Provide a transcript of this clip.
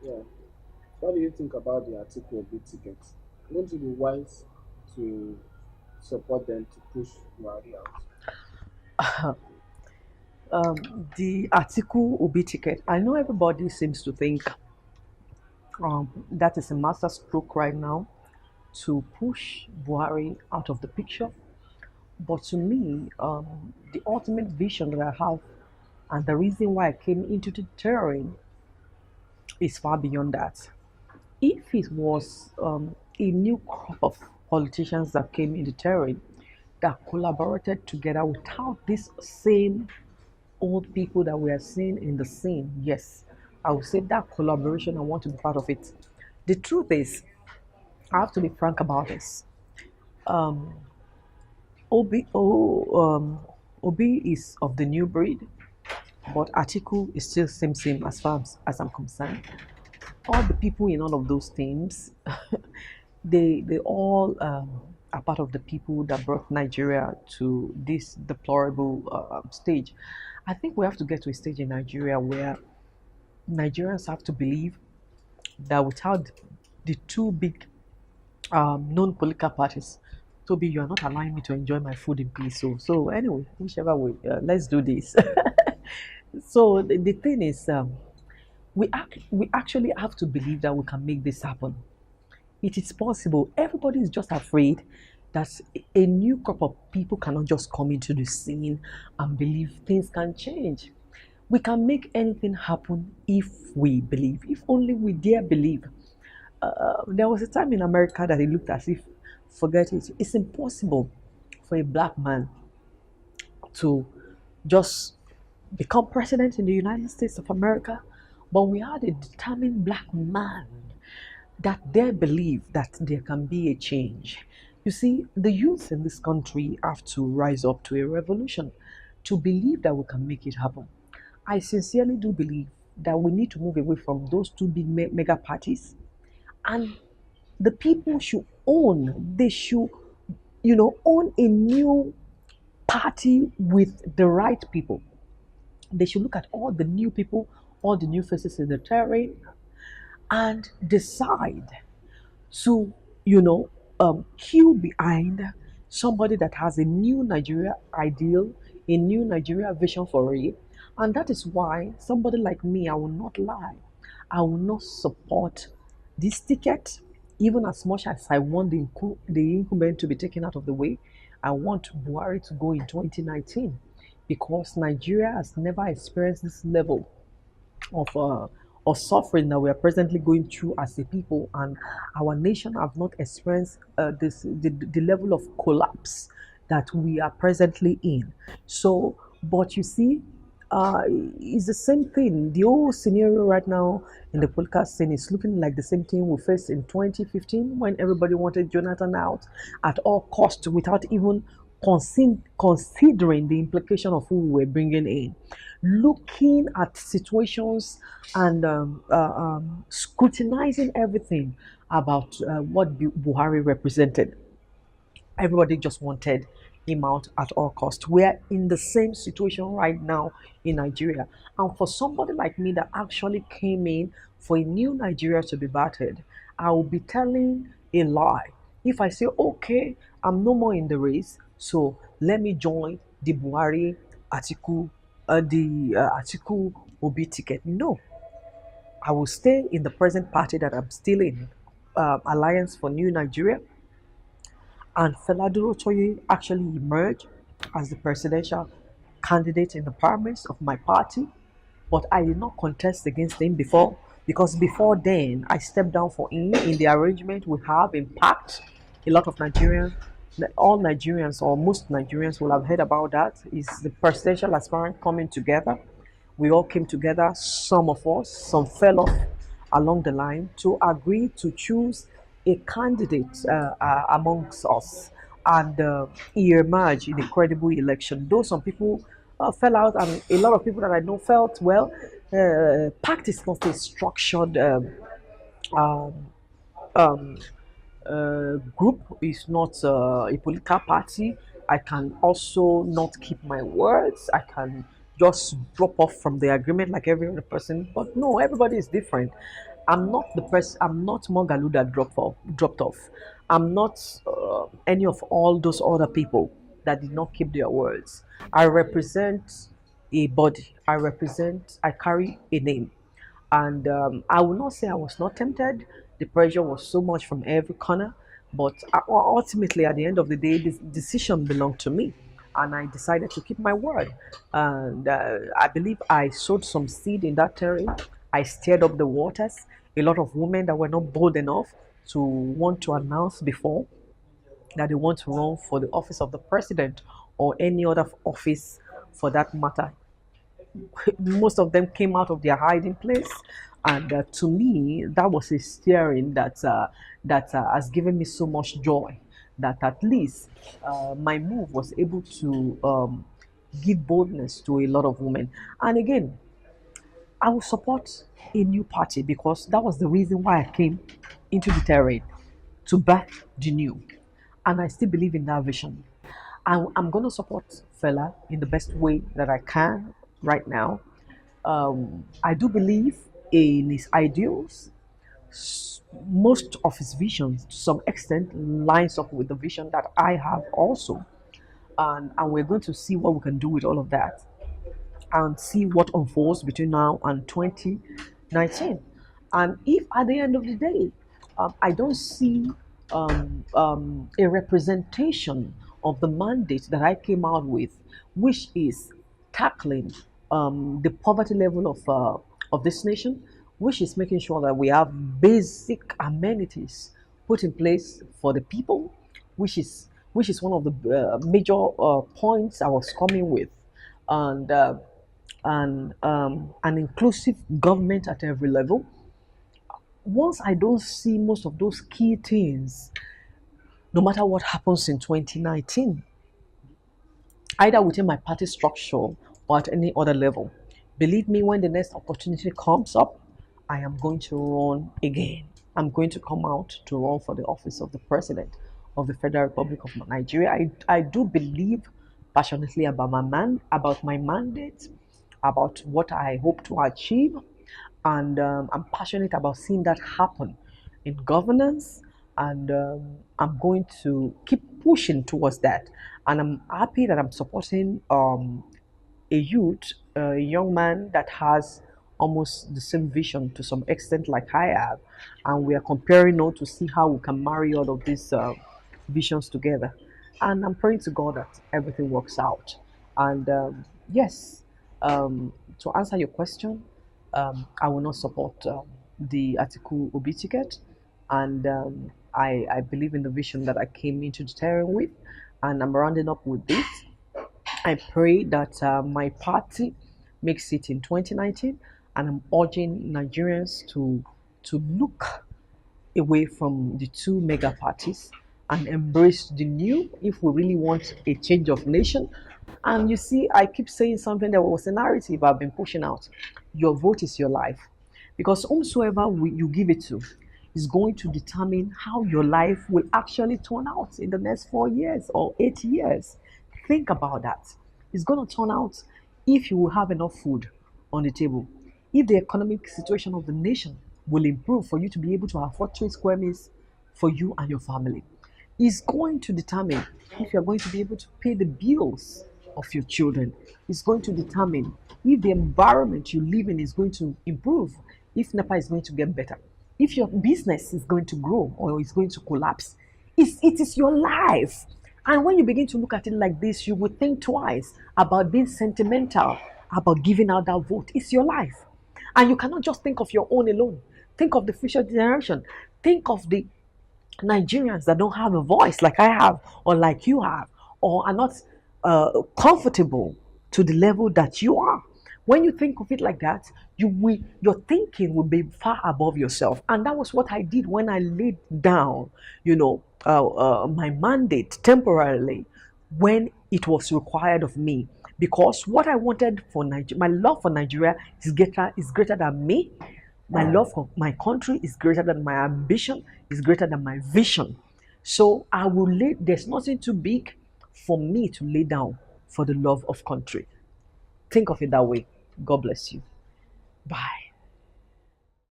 Yeah. What do you think about the article of big tickets? Won't it be wise to support them to push Buhari out? The article will be ticket. I know everybody seems to think that is a master stroke right now to push Buhari out of the picture. But to me, the ultimate vision that I have and the reason why I came into the terrain is far beyond that. If it was a new crop of politicians that came in the terrain that collaborated together without these same old people that we are seeing in the scene, yes, I would say that collaboration, I want to be part of it. The truth is, I have to be frank about this. Obi, Obi is of the new breed, but Atiku is still same as far as I'm concerned. All the people in all of those teams, they all are part of the people that brought Nigeria to this deplorable stage. I think we have to get to a stage in Nigeria where Nigerians have to believe that without the two big known political parties, Toby, you are not allowing me to enjoy my food in peace. So anyway, whichever way, let's do this. So the thing is, we actually have to believe that we can make this happen. It is possible. Everybody is just afraid that a new crop of people cannot just come into the scene and believe things can change. We can make anything happen if we believe, if only we dare believe. There was a time in America that it looked as if, forget it, it's impossible for a black man to just become president in the United States of America. But we had a determined black man that they believe that there can be a change. You see, the youth in this country have to rise up to a revolution to believe that we can make it happen. I sincerely do believe that we need to move away from those two big mega parties, and the people should own, they should, own a new party with the right people. They should look at all the new people, all the new faces in the terrain, and decide to, queue behind somebody that has a new Nigeria ideal, a new Nigeria vision for it. And that is why somebody like me, I will not lie, I will not support this ticket, even as much as I want the incumbent to be taken out of the way. I want Buhari to go in 2019 because Nigeria has never experienced this level of suffering that we are presently going through as a people, and our nation have not experienced the level of collapse that we are presently in. So, but you see, it's the same thing. The whole scenario right now in the political scene is looking like the same thing we faced in 2015 when everybody wanted Jonathan out at all costs without even considering the implication of who we were bringing in, looking at situations and scrutinizing everything about what Buhari represented. Everybody just wanted him out at all costs. We're in the same situation right now in Nigeria. And for somebody like me that actually came in for a new Nigeria to be battered, I will be telling a lie. If I say, okay, I'm no more in the race, so let me join the Buhari article, the article will be ticket. No, I will stay in the present party that I'm still in, Alliance for New Nigeria, and Feladuro Toye actually emerged as the presidential candidate in the primaries of my party. But I did not contest against him before, because before then I stepped down for him in the arrangement we have in pact. A lot of Nigerians, all Nigerians or most Nigerians will have heard about that. Is the presidential aspirant coming together. We all came together, some of us, some fell off along the line to agree to choose a candidate amongst us. And he emerged in a credible election. Though some people fell out, and a lot of people that I know felt, well, PACT is not a structured um, um, group, is not a political party. I can also not keep my words. I can just drop off from the agreement like every other person. But no, everybody is different. I'm not the person. I'm not Mogalu that dropped off. I'm not any of all those other people that did not keep their words. I represent a body. I represent. I carry a name, and I will not say I was not tempted. The pressure was so much from every corner, but ultimately, at the end of the day, this decision belonged to me, and I decided to keep my word. And I believe I sowed some seed in that terrain. I stirred up the waters. A lot of women that were not bold enough to want to announce before that they want to run for the office of the president or any other office for that matter, most of them came out of their hiding place, and to me that was a steering that has given me so much joy, that at least my move was able to give boldness to a lot of women. And again, I will support a new party because that was the reason why I came into the terrain, to back the new. And I still believe in that vision. I'm going to support Fela in the best way that I can right now. I do believe in his ideals. Most of his visions, to some extent, lines up with the vision that I have also. And we're going to see what we can do with all of that and see what unfolds between now and 2019. And if at the end of the day, I don't see a representation of the mandate that I came out with, which is tackling the poverty level of this nation, which is making sure that we have basic amenities put in place for the people, which is one of the major points I was coming with, and an inclusive government at every level. Once I don't see most of those key things, no matter what happens in 2019, either within my party structure or at any other level, believe me, when the next opportunity comes up, I am going to run again. I'm going to come out to run for the office of the president of the Federal Republic of Nigeria. I do believe passionately about my mandate, about what I hope to achieve, and I'm passionate about seeing that happen in governance, and I'm going to keep pushing towards that. And I'm happy that I'm supporting a youth, a young man that has almost the same vision to some extent like I have, and we are comparing notes to see how we can marry all of these visions together. And I'm praying to God that everything works out. And yes, to answer your question, I will not support the Article OB ticket, and I believe in the vision that I came into the terrain with, and I'm rounding up with this. I pray that my party makes it in 2019, and I'm urging Nigerians to look away from the two mega parties and embrace the new if we really want a change of nation. And you see, I keep saying something that was a narrative I've been pushing out. Your vote is your life. Because whomsoever you give it to is going to determine how your life will actually turn out in the next 4 years or 8 years. Think about that. It's going to turn out if you will have enough food on the table, if the economic situation of the nation will improve for you to be able to afford 3 square meals for you and your family, is going to determine if you're going to be able to pay the bills of your children. It's going to determine if the environment you live in is going to improve, if NEPA is going to get better, if your business is going to grow or is going to collapse. It is your life. And when you begin to look at it like this, you will think twice about being sentimental, about giving out that vote. It's your life. And you cannot just think of your own alone. Think of the future generation. Think of the Nigerians that don't have a voice like I have or like you have, or are not comfortable to the level that you are. When you think of it like that, your thinking will be far above yourself. And that was what I did when I laid down, my mandate temporarily when it was required of me. Because what I wanted for Nigeria, my love for Nigeria is greater than me. My love for my country is greater than my ambition, is greater than my vision. So there's nothing too big for me to lay down for the love of country. Think of it that way. God bless you. Bye.